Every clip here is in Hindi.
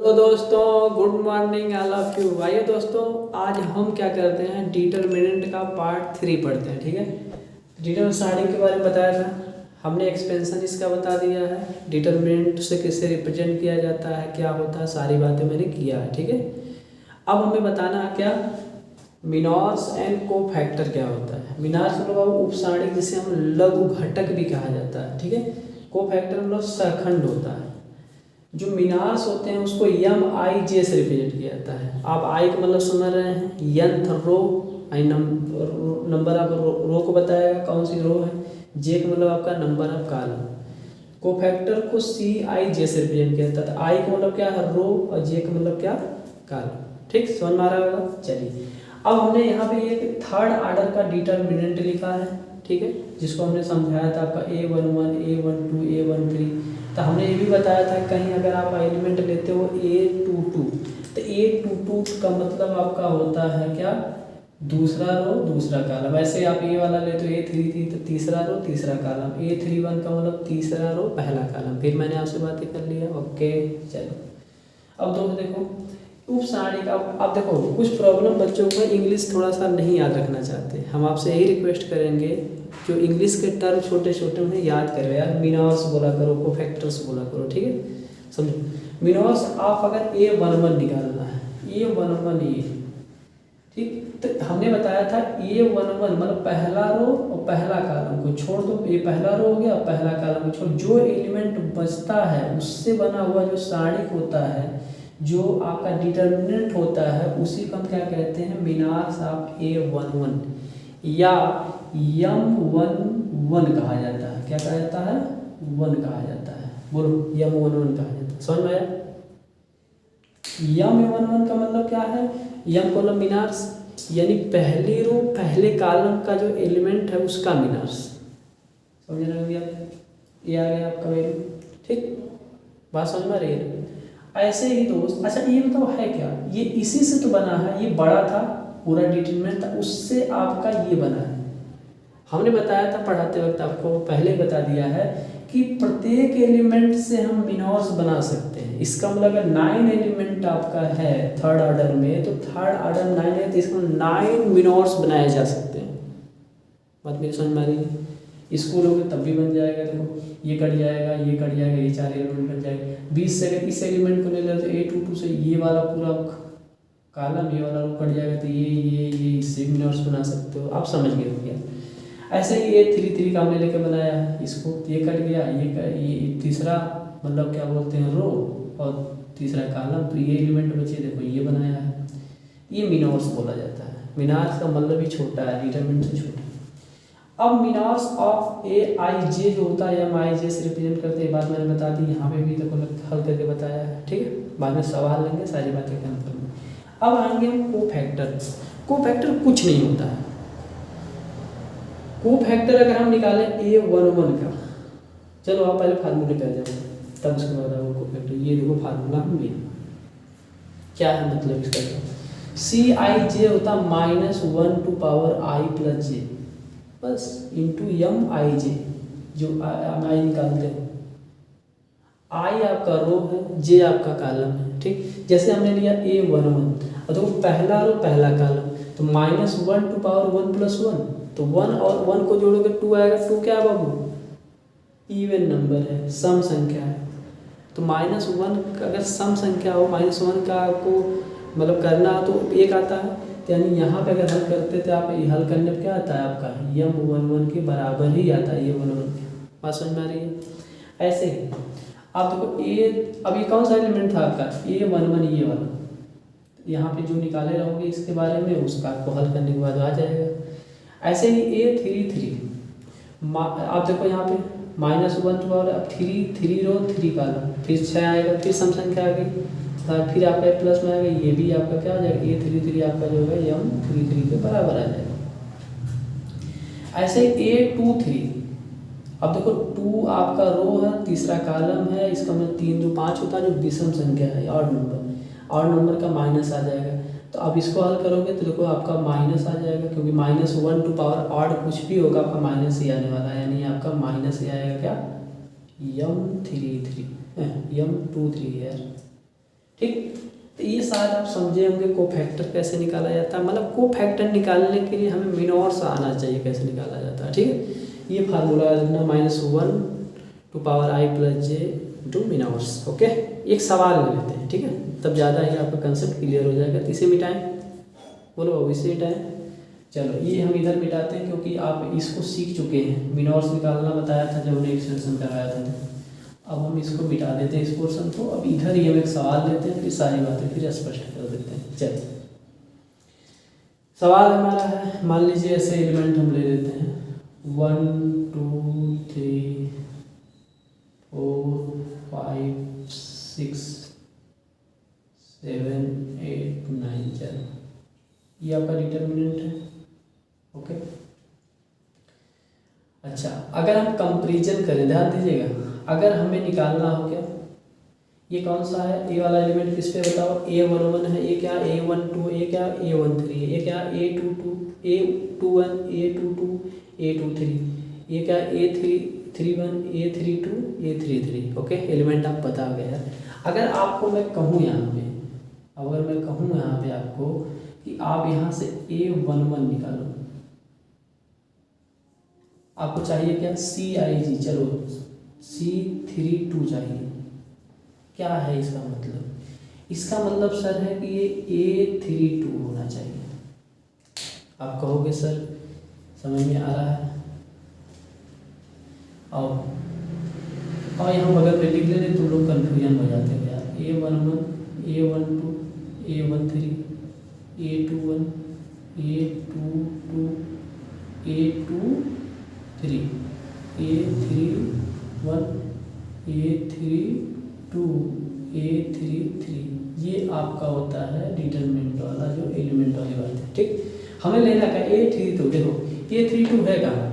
तो दोस्तों good morning, I love you. आइए दोस्तों, आज हम क्या करते हैं, डिटरमिनेंट का पार्ट 3 पढ़ते हैं। ठीक है, डिटरमिनेंट सारणी के बारे में बताया था हमने, एक्सपेंशन इसका बता दिया है, डिटरमिनेंट से किससे रिप्रेजेंट किया जाता है, क्या होता है, सारी बातें मैंने किया है। ठीक है, अब हमें बताना है क्या, मिनोर्स एंड कोफैक्टर क्या होता है। मिनोर्स मतलब उप सारणी जिसे हम लघु घटक भी कहा जाता है। ठीक है, कोफैक्टर मतलब सहखंड होता है। जो मीनार्स होते हैं उसको यम आई जे से रिप्रेजेंट किया जाता है। आप आई का मतलब समझ रहे हैं, ith row, i number of row को बताएगा कौन सी रो है, जे का मतलब आपका नंबर ऑफ कॉलम। कोफैक्टर को सी आई जे से रिप्रेजेंट किया जाता है। आई का मतलब क्या है, रो, और जे का मतलब क्या, कॉलम। ठीक, समझ में आ रहा होगा। चलिए, अब हमने यहाँ पे एक थर्ड ऑर्डर का डिटरमिनेंट लिखा है। ठीक है, जिसको हमने समझाया था आपका A11, A12, A13। तो हमने ये भी बताया था कहीं अगर आप एलिमेंट लेते हो A22, तो A22 का मतलब आपका होता है क्या, दूसरा रो दूसरा कॉलम। वैसे आप ये वाला लेते हो A33 तो तीसरा रो तीसरा कॉलम, A31 का मतलब तीसरा रो पहला कॉलम। फिर मैंने आपसे बातें कर लिया। ओके, चलो अब दोस्तों देखो उप सारणी का। अब देखो कुछ प्रॉब्लम बच्चों को इंग्लिश थोड़ा सा नहीं याद रखना चाहते, हम आपसे यही रिक्वेस्ट करेंगे जो इंग्लिश के टर्म छोटे छोटे उन्हें याद करो यार। मिनोर्स बोला करो, कोफैक्टर्स बोला करो। ठीक है, समझो। मिनोर्स आप अगर A11 निकालना है, A11 ये, ठीक, तो हमने बताया था A11 मतलब पहला रो और पहला कॉलम को छोड़ दो, ये पहला रो हो गया, पहला कॉलम को छोड़, जो एलिमेंट बचता है उससे बना हुआ जो सारणी होता है, जो आपका डिटरमिनेंट होता है, उसी को हम क्या कहते हैं, मिनार्स ऑफ A11 या M11 कहा जाता है। क्या कहा जाता है, 1 कहा जाता है। बोलो, M11 कहा जाता है। समझ में आया? M11 का मतलब क्या है, यम कॉलम मिनार्स, यानी पहली रो पहले कॉलम का जो एलिमेंट है उसका मिनार्स। समझ रहे होंगे आप, ये आ गया आपका वैल्यू। ठीक, बात समझ में आ रही है? ऐसे ही दोस्त, अच्छा ये बताओ है क्या, ये इसी से तो बना है, ये बड़ा था पूरा डिटरमिनेंट था, उससे आपका ये बना है। हमने बताया था पढ़ाते वक्त, आपको पहले बता दिया है कि प्रत्येक एलिमेंट से हम मिनोर्स बना सकते हैं। इसका मतलब अगर 9 एलिमेंट आपका है थर्ड ऑर्डर में, तो थर्ड ऑर्डर 9 है, तो इसको 9 मिनोर्स बनाए जा सकते हैं। बात मेरी समझ में आ रही है? स्कूल होगा तब भी बन जाएगा। देखो ये कट जाएगा, ये कट जाएगा, ये 4 एलिमेंट बन जाएगा। 20 से अगर इस एलिमेंट को ले लें तो A22 से ये वाला पूरा कॉलम, ये वाला रो कट जाएगा, तो ये इससे भी मिनोर्स बना सकते हो। आप समझ गए हो क्या? ऐसे ही A33 का हमने लेके बनाया है, इसको ये कट गया, ये तीसरा मतलब क्या बोलते हैं, रो, और तीसरा कॉलम, तो ये एलिमेंट बचे, देखो ये बनाया है, ये मिनोर्स बोला जाता है। मिनोर्स का मतलब ही छोटा है, डिटरमिनेंट से छोटा। अब मिनोर्स ऑफ A i j जो होता है MI j से रिप्रेजेंट करते हैं, बात मैंने बता दी, यहाँ पे भी देखो हल करके बताया है। ठीक है, बाद में सवाल लेंगे, सारी बातें करने। अब आएंगे हम कोफैक्टर। कोफैक्टर कुछ नहीं होता है। कोफैक्टर अगर हम निकालें A11 का, चलो आप पहले फार्मूले पे आ जाओ, तब उसके बाद आओ कोफैक्टर। ये देखो फार्मूला में क्या है, मतलब इसका CI j होता -1 to power I plus j, बस, इंटू MI j, जो I निकालते हो। I आपका रो है, J आपका कॉलम है। ठीक, जैसे हमने लिया A11, और तो पहला रो पहला कॉलम, तो -1 टू पावर 1 प्लस 1, तो 1 और 1 को जोड़ोगे 2 आएगा। 2 क्या है बाबू, इवन नंबर है, सम संख्या है। तो -1 अगर सम संख्या हो, -1 का आपको मतलब करना हो तो 1 आता है, तो यानी यहाँ पे अगर हल करते तो आप हल करने पर क्या आता है आपका, M11 के बराबर ही आता है, A11 के। बात समझ में आ रही है? ऐसे ही आप देखो अब ये कौन सा एलिमेंट था आपका, A11 ये वाला, यहाँ पे जो निकाले रहोगे इसके बारे में, उसका आपको हल करने के बाद आ जाएगा। ऐसे ही A33 आप देखो यहाँ पे -1 टू पावर, अब 3 रो 3 कॉलम, फिर 6 आएगा, फिर सम संख्या आ गई, फिर आपका प्लस में आएगा, ये भी आपका क्या आ जाएगा, A33 आपका जो है M33 के बराबर आ जाएगा। ऐसे A23, अब देखो 2 आपका रो है, तीसरा कॉलम है, इसका मतलब 3 2 5 होता है, जो विषम संख्या है, ऑड नंबर का माइनस आ जाएगा। तो अब इसको हल करोगे तो देखो आपका माइनस आ जाएगा, क्योंकि -1 टू पावर ऑड कुछ भी होगा आपका माइनस ही आने वाला है, यानी आपका माइनस ही आएगा क्या, M23 है। ठीक। तो ये शायद आप समझे होंगे कोफैक्टर कैसे निकाला जाता है, मतलब कोफैक्टर निकालने के लिए हमें मिनोर्स आना चाहिए कैसे निकाला जाता है, ठीक है। ये फार्मूला लिखना -1 to power i plus j to minors. Okay, एक सवाल ले लेते हैं, ठीक है, तब ज़्यादा ही आपका कंसेप्ट क्लियर हो जाएगा। तो इसे मिटाएं, बोलो अब इसे मिटाएं। चलो ये हम इधर मिटाते हैं क्योंकि आप इसको सीख चुके हैं, मिनोर्स निकालना बताया था जब हमने एक्सटेंशन कराया था। अब हम इसको मिटा देते हैं इस पोर्शन को। अब इधर ही हम एक सवाल लेते हैं, फिर सारी बातें फिर स्पष्ट कर देते हैं। चलिए, सवाल हमारा है, मान लीजिए ऐसे एलिमेंट हम ले लेते हैं 1 2 3 4 5 6 7 8 9 10, ये आपका डिटर्मिनेंट है। ओके, अच्छा, अगर हम कंपैरिजन करें, ध्यान दीजिएगा, अगर हमें निकालना हो क्या, ये कौन सा है, ए वाला एलिमेंट किस पे बताओ, A11 है, ये क्या A12, ये क्या A13, ये क्या A22, A21, A22, A23, ये क्या A31, A32, A33। Okay, element आप बता गए यार। अगर आपको मैं कहूँ यहाँ पे, अगर मैं कहूँ यहाँ पे आपको कि आप यहाँ से A11 निकालो, आपको चाहिए क्या CIG, चलो C32 चाहिए। क्या है इसका मतलब, इसका मतलब सर है कि ये A32 होना चाहिए। आप कहोगे सर समझ में आ रहा है, और यहाँ बगल में लिख लेते, तुम लोग कन्फ्यूजन हो जाते हो यार। A11 A12 A13 A21 A22 A23 A31 A32 A33, ये आपका होता है डिटरमिनेंट वाला जो एलिमेंट वाली बात है, ठीक। हमें लेना क्या A32, देखो A32 है कहाँ,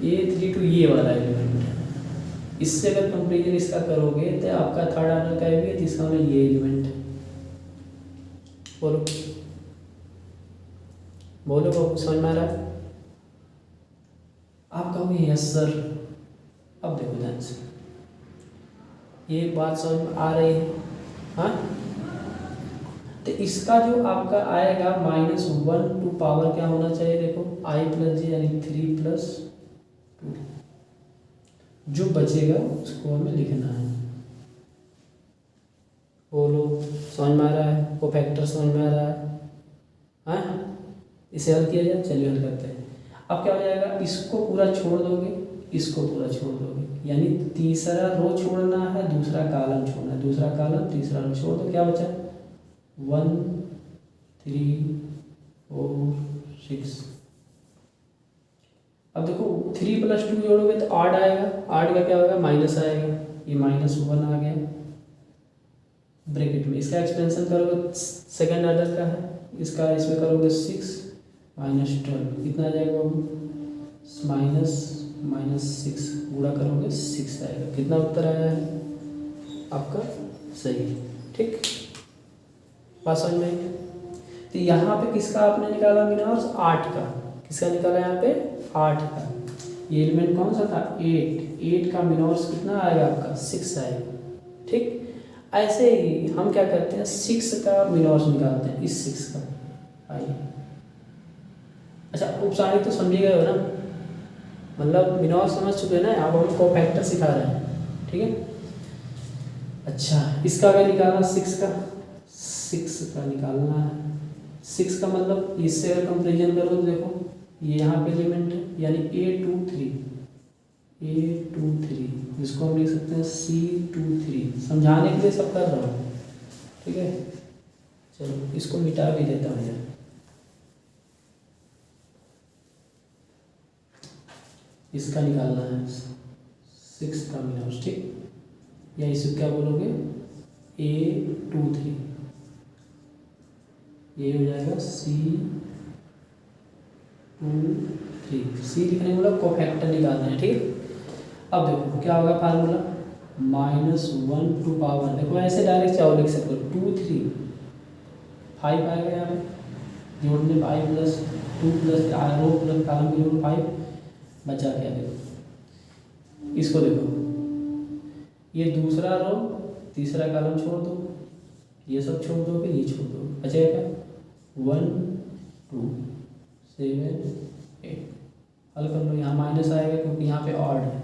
A32 ये वाला एलिमेंट है। इससे अगर कंपेरिजन इसका करोगे तो आपका थर्ड ऑर्डर का भी है, तीसरा में ये एलिमेंट है। बोलो बोलो बाबू, समझ में आ रहा है? आप कहोगे यस सर। अब देखो ध्यान से, ये बात समझ में आ रही है, हाँ। तो इसका जो आपका आएगा -1 टू पावर क्या होना चाहिए, देखो i प्लस जे यानी 3 प्लस 2, जो बचेगा उसको हमें लिखना है। बोलो समझ में आ रहा है, कोफैक्टर समझ में आ रहा है, हाँ। इसे हल किया जाए, चलिए हल करते हैं। अब क्या हो जाएगा, इसको पूरा छोड़ दोगे, इसको पूरा छोड़ दोगे, यानी तीसरा रो छोड़ना है, दूसरा कॉलम छोड़ना है, दूसरा कॉलम तीसरा रो छोड़ दो, क्या बचा 1 3 4 6। अब देखो 3 प्लस 2 जोड़ोगे तो 8 आएगा, 8 का क्या होगा माइनस आएगा, ये -1 आ गया ब्रैकेट में। इसका एक्सपेंशन करोगे सेकंड ऑर्डर का है, इसका इसमें करोगे 6 -12, कितना आ जाएगा -6, गुणा करोगे 6 आएगा। कितना उत्तर आया है आपका सही, ठीक। बात समझ में आई? तो यहाँ पे किसका आपने निकाला मिनोर्स, 8 का, किसका निकाला यहाँ पे 8 का। ये एलिमेंट कौन सा था 8 का मिनोर्स कितना आएगा आपका 6 आएगा, ठीक। ऐसे ही हम क्या करते हैं 6 का मिनोर्स निकालते हैं, इस 6 का। आइए, अच्छा उपसारी तो समझे गए हो ना, मतलब मिनोर्स समझ चुके हैं ना, अब हम कोफैक्टर सिखा रहे हैं, ठीक है। अच्छा, इसका अगर निकालना 6 का निकालना है, 6 का मतलब इससे अगर कंपेरिजन करो तो देखो ये यहाँ पे एलिमेंट है, यानी A23, जिसको हम लिख सकते हैं C23। समझाने के लिए सब कर रहा हूँ, ठीक है। चलो इसको मिटा भी देता हूँ यार, इसका निकालना है 6 का मिनोर्स, ठीक। या इसे क्या बोलोगे A23, ये हो जाएगा C23। C लिखने के मतलब कोफैक्टर निकालना है, ठीक। अब देखो क्या होगा फार्मूला, -1 टू पावर, देखो ऐसे डायरेक्ट चाहो लिख सकते हो 2 3 5 आएगा यहाँ पे, जोड़ने 5 प्लस 2 प्लस रो प्लस कॉलम की जोड़ 5 बचा क्या, देखो इसको देखो, ये दूसरा रो तीसरा कॉलम छोड़ दो, ये सब छोड़ दोगे, ये छोड़ दोगे, बचेगा 1 2 7 8। हल कर लो, यहाँ माइनस आएगा क्योंकि यहाँ पे ऑड है,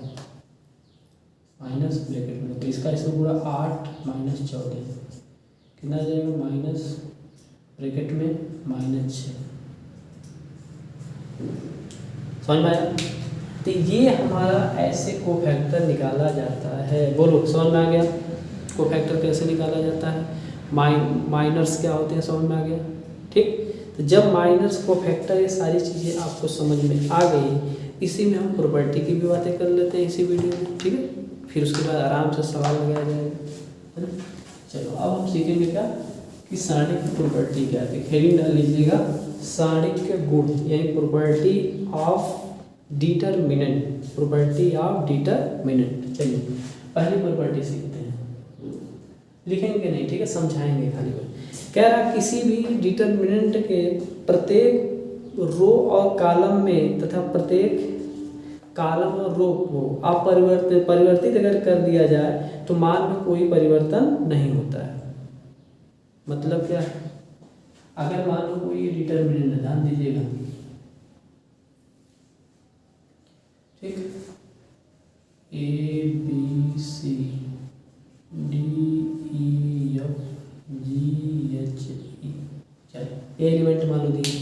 माइनस ब्रैकेट में, तो इसका इसको पूरा 8 माइनस 14 कितना आ जाएगा, माइनस ब्रैकेट में -6। समझ में आया? तो ये हमारा ऐसे कोफैक्टर निकाला जाता है। बोलो समझ में आ गया? कोफैक्टर कैसे निकाला जाता है, माइनर्स क्या होते हैं, समझ में आ गया? ठीक, तो जब माइनर्स कोफैक्टर ये सारी चीज़ें आपको समझ में आ गई, इसी में हम प्रॉपर्टी की भी बातें कर लेते हैं इसी वीडियो में, ठीक है? फिर उसके बाद आराम से सवाल लगाया जाएगा, है ना? चलो अब हम सीखेंगे क्या कि सारणी की प्रॉपर्टी क्या है। हेडिंग डाल लीजिएगा सारणी के गुण, यानी property of determinant, property of determinant. चलिए पहली प्रॉपर्टी सीखते हैं, लिखेंगे नहीं, ठीक है, समझाएंगे खाली। कह रहा किसी भी डिटरमिनेंट के प्रत्येक रो और कॉलम में तथा प्रत्येक कॉलम और रो को परिवर्तित अगर कर दिया जाए तो मान में कोई परिवर्तन नहीं होता है। मतलब क्या, अगर मान लो कोई डिटरमिनेंट है, ध्यान दीजिएगा, ठीक, A B C D E F G H I, चलिए ये एलिमेंट मान लो दिए।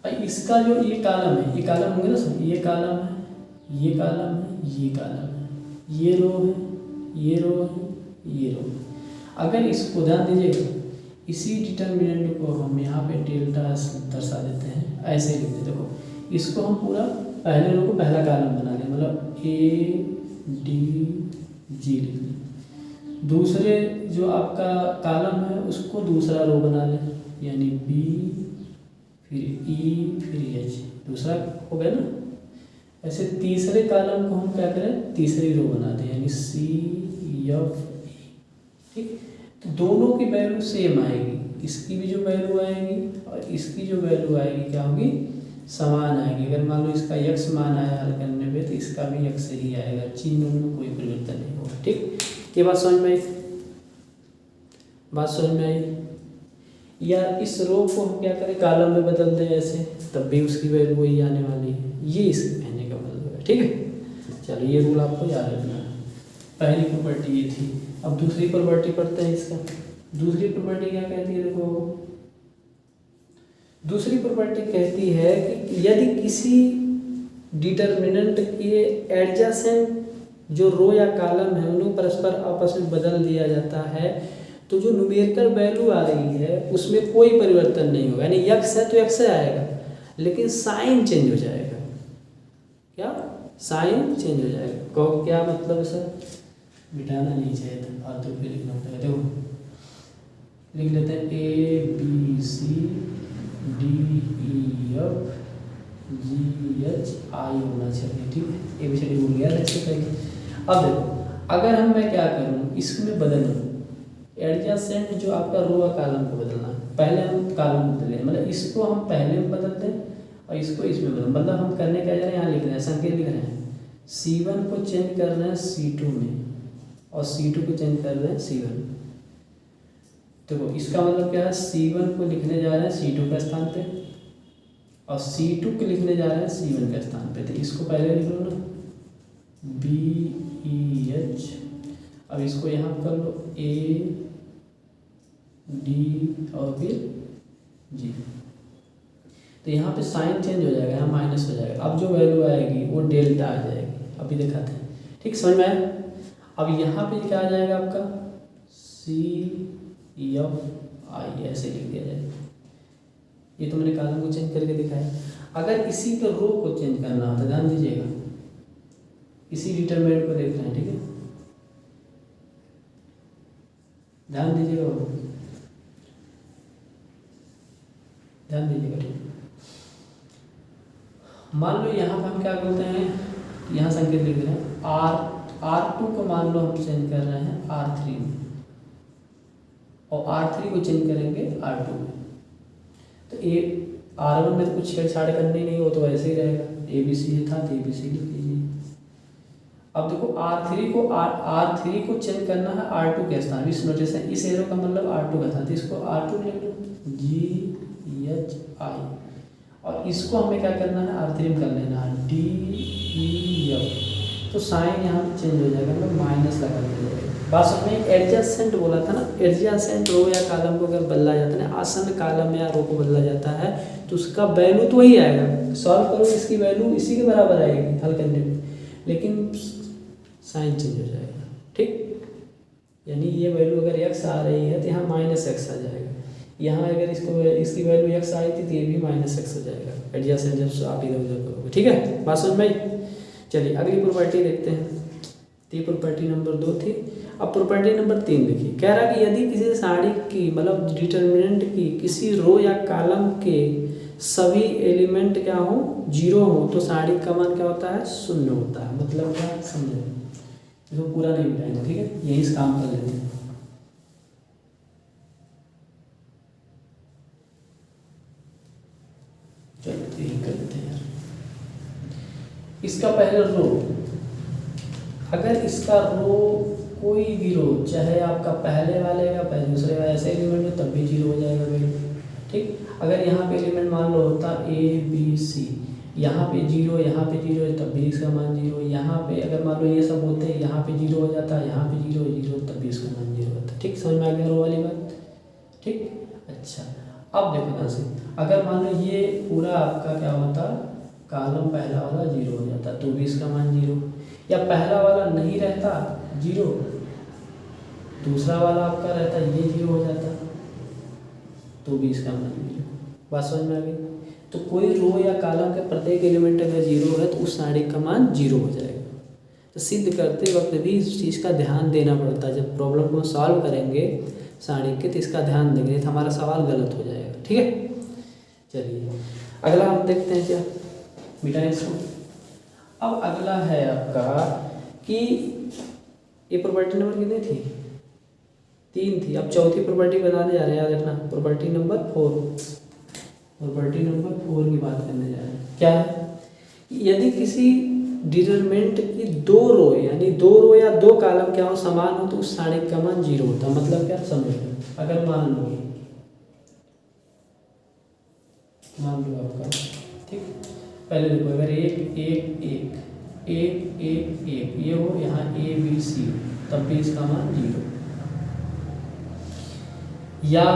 और इसका जो ये कॉलम है, ये कॉलम होंगे ना सब, ये कॉलम है, ये कॉलम है, ये कॉलम है, ये रो है, ये रो है, ये रो है। अगर इसको ध्यान दीजिएगा, इसी डिटरमिनेंट को हम यहाँ पे डेल्टा दर्शा देते हैं, ऐसे लिख देते। देखो इसको हम पूरा पहले रो को पहला कॉलम बना लें, मतलब A D G लिख लें। दूसरे जो आपका कॉलम है उसको दूसरा रो बना लें, यानी B फिर E फिर H, दूसरा हो गया ना। ऐसे तीसरे कॉलम को हम क्या करें, तीसरी रो बना दें, यानी C F E, ठीक। तो दोनों की वैल्यू सेम आएगी, इसकी भी जो वैल्यू आएगी और इसकी जो वैल्यू आएगी क्या होगी, समान आएगी। अगर मान लो इसका x मान आया हल करने पे तो इसका भी x ही आएगा, चिन्ह में कोई परिवर्तन नहीं होगा, ठीक। ये बात समझ में आई? बात समझ में आई? या इस रो को हम क्या करें, कॉलम में बदल दें ऐसे, तब भी उसकी वैल्यू वही आने वाली है। ये इसके कहने का मतलब है, ठीक है। चलिए ये रूल आपको याद रखना है। पहली प्रॉपर्टी ये थी। अब दूसरी प्रॉपर्टी पढ़ते हैं इसका। दूसरी प्रॉपर्टी क्या कहती है, देखो दूसरी प्रॉपर्टी कहती है कि यदि किसी डिटरमिनेंट के एडजेसेंट जो रो या कॉलम है उन्हें परस्पर आपस में बदल दिया जाता है तो जो न्यूमेरिकल वैल्यू आ रही है उसमें कोई परिवर्तन नहीं होगा, यानी x है तो x आएगा, लेकिन साइन चेंज हो जाएगा। क्या साइन चेंज हो जाएगा? कहो क्या मतलब है सर? मिटाना नहीं चाहिए था, फालतू पे लिखना होता है। देखो लिख लेते हैं ABCDEF GHI होना चाहिए, ठीक है। ABCD भूल गया अच्छे करके। अब देखो अगर हम मैं क्या करूँ, इसमें बदलूँ एडजेसेंट जो आपका रो और कॉलम को बदलना, पहले हम कॉलम बदलें, मतलब इसको हम पहले में बदल दें और इसको इसमें बदल, मतलब हम करने क्या जा रहे हैं, यहाँ लिख रहे हैं, संकेत लिख रहे हैं। C1 को चेंज कर रहे हैं C2 में और C2 को चेंज कर रहे हैं C1। देखो इसका मतलब क्या है, C1 को लिखने जा रहे हैं C2 के स्थान पे और C2 को लिखने जा रहे हैं C1 के स्थान पे। तो इसको पहले लिख लो ना BEH, अब इसको यहाँ कर लो A D और फिर G। तो यहाँ पे साइन चेंज हो जाएगा, यहाँ माइनस हो जाएगा। अब जो वैल्यू आएगी वो डेल्टा आ जाएगी, अभी दिखाते हैं, ठीक। समझ में आया? अब यहाँ पे क्या आ जाएगा आपका CFI, ऐसे लिख दिया जाएगा। ये तो मैंने कॉलम को चेंज करके दिखाया। अगर इसी के रो को चेंज करना हो तो ध्यान दीजिएगा, इसी डिटरमिनेंट को देख रहे हैं, ठीक है, ध्यान दीजिएगा, ध्यान दीजिएगा, ठीक। मान लो यहाँ पर हम क्या करते हैं, यहाँ संकेत लिख रहे हैं R2 को मान लो हम चेंज कर रहे हैं R3 में और R3 को चेंज करेंगे R2 में। तो R1 में तो कुछ छेड़छाड़ करनी नहीं हो तो ऐसे ही रहेगा, ABC था तो ABC लिख लीजिए। अब देखो R3 को चेंज करना है R2 के स्थान, इस नोटेशन, इस एरो का मतलब R2 का स्थान, तो इसको R2 लिख लो GHI, और इसको हमें क्या करना है R3 में कर लेना है DEF, तो साइन यहाँ पे चेंज हो जाएगा, मतलब माइनस लगा दिया जाएगा। बस में एडजेसेंट बोला था ना, एडजेसेंट रो या कॉलम को अगर बदला जाता है ना, आसन्न कॉलम या रो को बदला जाता है तो उसका वैल्यू तो वही आएगा, सॉल्व करो इसकी वैल्यू इसी के बराबर आएगी हल करने में, लेकिन साइन चेंज हो जाएगा। ठीक, यानी ये वैल्यू अगर x आ रही है तो यहाँ -x आ जाएगा, यहाँ अगर इसकी वैल्यू x आई थी तो ये भी -x हो जाएगा एडजेसेंट जब आप इधर उधर करोगे। ठीक है, बात समझ में आई? चलिए अगली प्रॉपर्टी देखते हैं। ये प्रॉपर्टी नंबर 2 थी। अब प्रॉपर्टी नंबर 3 देखिए, कह रहा कि यदि किसी सारणी की मतलब डिटर्मिनेंट की किसी रो या कॉलम के सभी एलिमेंट क्या हो 0 हो तो सारणी का मान क्या होता है 0 होता है। मतलब क्या समझे, इसको पूरा नहीं मिटाएंगे, ठीक है, यही इस काम कर लेते हैं। चलो यही कर लेते हैं यार। इसका पहला रो, अगर इसका रो कोई भी रो, चाहे आपका पहले वाले का पहले दूसरे वाले ऐसे एलिमेंट हो तब भी 0 हो जाएगा वैल्यू। ठीक, अगर यहाँ पे एलिमेंट मान लो होता ABC, यहाँ पे 0, यहाँ पे 0 है तब भी इसका मान 0, यहाँ पे अगर मान लो ये सब होते हैं यहाँ पे 0 हो जाता है, यहाँ पे 0 0 तब भी इसका मान 0 होता है। ठीक, समझ में आ गया रो वाली बात? ठीक, अच्छा अब देखो ध्यान से, अगर मान लो ये पूरा आपका क्या होता, कॉलम पहला वाला 0 हो जाता तो भी इसका मान 0, या पहला वाला नहीं रहता 0, दूसरा वाला आपका रहता ये 0 हो जाता तो भी इसका मान 0। बात समझ में आ गई? तो कोई रो या कॉलम के प्रत्येक एलिमेंट अगर 0 है तो उस सारणी का मान 0 हो जाएगा। तो सिद्ध करते वक्त भी इस चीज़ का ध्यान देना पड़ता है, जब प्रॉब्लम को सॉल्व करेंगे सारणी के तो इसका ध्यान देंगे, नहीं तो हमारा सवाल गलत हो जाएगा। ठीक है, चलिए अगला हम देखते हैं, क्या मिटाएं इसको। अब अगला है आपका कि ये प्रॉपर्टी नंबर कितनी थी, 3 थी। अब चौथी प्रॉपर्टी बनाने जा रहे हैं, याद रखना प्रॉपर्टी नंबर 4, प्रॉपर्टी नंबर 4 की बात करने जा रहे हैं। क्या है, यदि किसी डिटरमिनेंट की 2 रो यानी 2 रो या 2 कॉलम क्या हो समान हो तो उस सारणी का मान 0 होता है। मतलब क्या समझ लो, अगर मान लो आपका, ठीक, पहले देखो अगर 1 1 1 1 1 1 ये हो, यहाँ ABC तब भी इसका मान 0, या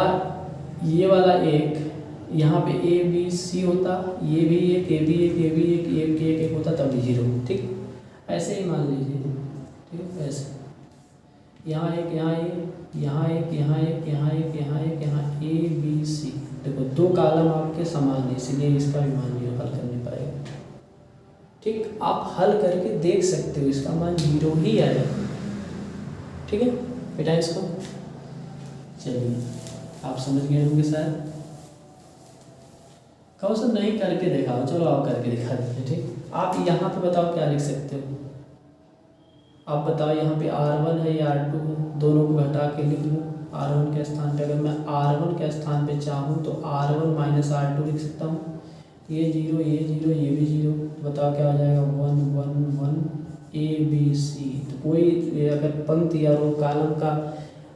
ये वाला 1 यहाँ पे ABC होता, ये भी 1 ये भी 1 ये भी 1 1 1 1 होता तब भी 0। ठीक, ऐसे ही मान लीजिए, ठीक, ऐसे यहाँ 1 यहाँ 1 यहाँ 1 यहाँ 1 यहाँ 1 यहाँ 1 यहाँ ABC, देखो 2 कॉलम आपके समान है इसलिए इसका भी मान 0 हल कर नहीं पाएगा। ठीक, आप हल करके देख सकते हो इसका मान 0 ही आएगा। ठीक है बेटा, इसको चलिए आप समझ गए होंगे शायद। कहो सर नहीं करके दिखाओ, चलो आप करके दिखा दीजिए। ठीक, आप यहाँ पे बताओ क्या लिख सकते हो, आप बताओ यहाँ पे R1 है या R2 है, दोनों को घटा के लिख लो। R1 के स्थान पे अगर मैं R1 के स्थान पे चाहूँ तो R1 माइनस R2 लिख सकता हूँ, ये 0 ये 0 ये भी 0, तो बताओ क्या हो जाएगा 1 1 1 ABC। तो कोई अगर पंक्ति या रो कॉलम का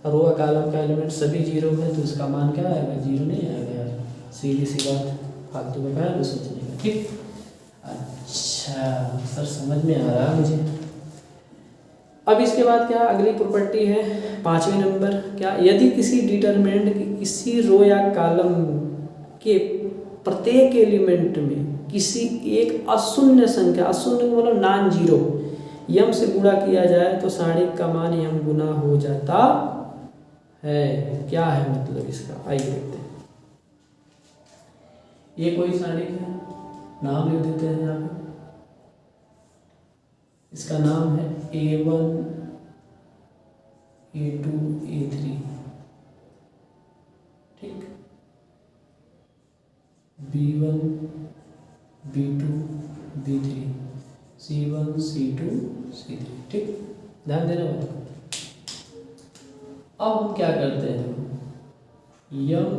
का एलिमेंट सभी 0 है तो उसका मान क्या आएगा 0 नहीं आएगा यार, सीधी सी बात, फालतू का क्या सोचने का। ठीक, अच्छा सर समझ में आ रहा है मुझे। अब इसके बाद क्या अगली प्रॉपर्टी है 5वें नंबर, क्या यदि किसी डिटरमिनेंट की किसी रो या कॉलम के प्रत्येक एलिमेंट में किसी एक अशून्य संख्या, अशून्य मतलब नॉन जीरो, यम से गुणा किया जाए तो सारणी का मान यम गुना हो जाता है। क्या है मतलब इसका, आइए देखते हैं। ये कोई सारणी है, नाम लिख देते हैं यहाँ पे, इसका नाम है A1 A2 A3। ठीक, B1 B2 B3 C1 C2 C3। ठीक, ध्यान देना बात को। अब हम क्या करते हैं, देखो यम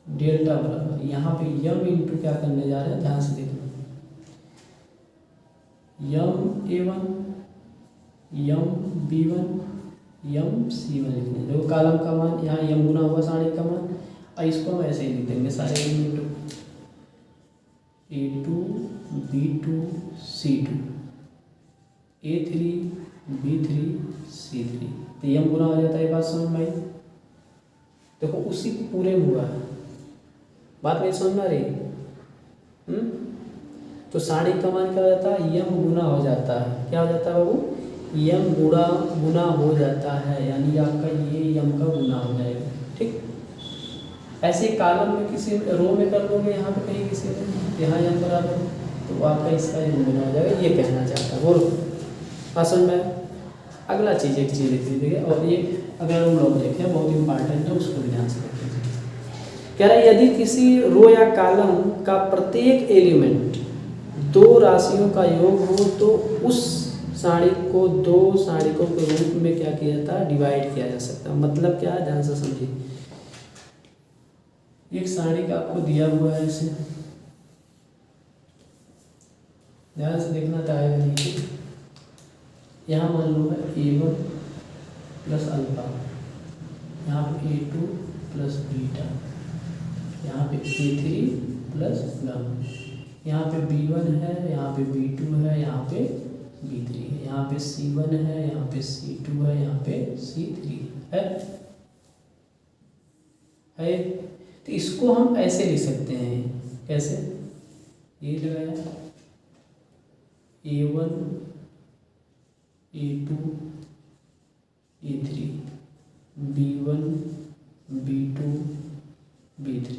डेल्टा बराबर, यहाँ पे यम इंटू क्या करने जा रहे हैं, ध्यान से देखना, यम A1 यम B1 यम C1 लिख देंगे। देखो कॉलम का मान यहाँ यम गुना हुआ सारणी का मान, और इसको हम ऐसे ही लिख देंगे सारे element A2 B2 C2 A3 B3 C3। तो यम गुना हो जाता है, बात समझ में आई। देखो उसी पूरे में हुआ है, बात नहीं समझ में आ रही। तो सारणी का मान क्या हो जाता है, यम गुना हो जाता है। क्या हो जाता है बाबू, यम गुना हो जाता है, यानी आपका ये यम का गुना हो जाएगा। ठीक, ऐसे कॉलम में किसी रो में कर दोगे, यहाँ पे कहीं किसी में यहाँ यम बराबर तो आपका इसका यम गुना हो जाएगा। ये कहना चाहता है, बोलो बात समझ में। अगला चीज़ एक चीज़ लिख लीजिएगा, और ये अगर हम लोग देखें बहुत इंपॉर्टेंट है, उसको भी ध्यान से रख लीजिए। कह रहा है यदि किसी रो या कॉलम का प्रत्येक एलिमेंट दो राशियों का योग हो तो उस सारणी को दो सारणिकों के रूप में क्या किया जाता है, डिवाइड किया जा सकता है। मतलब क्या है, ध्यान से समझिए। एक सारणी का आपको दिया हुआ है, इसे ध्यान से देखना चाहेगा नहीं। यहाँ मान लो है A1 प्लस अल्फा, यहाँ पे A2 प्लस बीटा, यहाँ पे A3 प्लस गामा, यहाँ पे B1 है, यहाँ पे B2 है, यहाँ पे B3 है, यहाँ पे C1 है, यहाँ पे C2 है, यहाँ पे C3 है। तो इसको हम ऐसे लिख सकते हैं, कैसे, ये लगाया A1 A2 A3 B1 B2 B3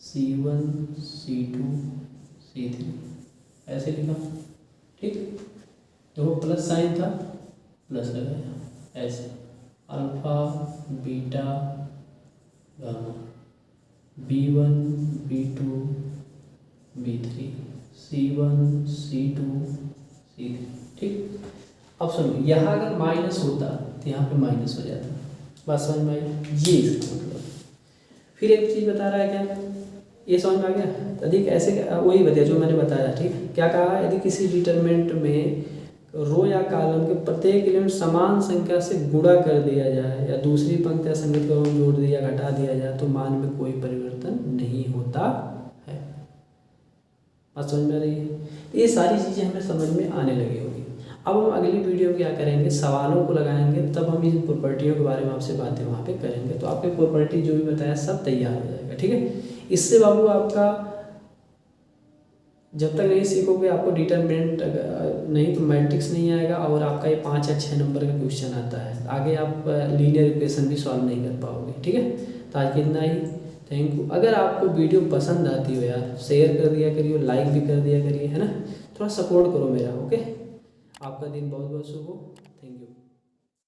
C1 C2 C3 ऐसे लिखा। ठीक, देखो प्लस साइन था, प्लस लगाया ऐसे, alpha beta gamma B1 B2 B3 C1 C2 C3। ठीक, अब सुनो, यहाँ अगर माइनस होता तो यहाँ पे माइनस हो जाता। बात समझ में आई, ये इसका मतलब। फिर एक चीज़ बता रहा है, क्या ये समझ में आ गया। अधिक ऐसे वही बताया जो मैंने बताया। ठीक, क्या कहा, यदि किसी डिटरमिनेंट में रो या कॉलम के प्रत्येक एलिमेंट समान संख्या से गुणा कर दिया जाए या दूसरी पंक्ति या संगत को जोड़ दिया घटा दिया जाए तो मान में कोई परिवर्तन नहीं होता है। बात समझ में आ रही है। तो ये सारी चीज़ें हमें समझ में आने लगी होगी। अब हम अगली वीडियो में क्या करेंगे, सवालों को लगाएंगे, तब हम इन प्रॉपर्टियों के बारे में आपसे बातें वहाँ पे करेंगे। तो आपके प्रॉपर्टी जो भी बताया सब तैयार हो जाएगा। ठीक है, इससे बाबू आपका जब तक नहीं सीखोगे आपको डिटरमिनेंट नहीं तो मैट्रिक्स नहीं आएगा, और आपका ये 5 या 6 नंबर का क्वेश्चन आता है, आगे आप लीनियर इक्वेशन भी सॉल्व नहीं कर पाओगे। ठीक है, तो आज इतना ही, थैंक यू। अगर आपको वीडियो पसंद आती हो यार, शेयर कर दिया करिए, लाइक भी कर दिया करिए, है ना, थोड़ा सपोर्ट करो मेरा। ओके, आपका दिन बहुत बहुत शुभ हो। Thank you.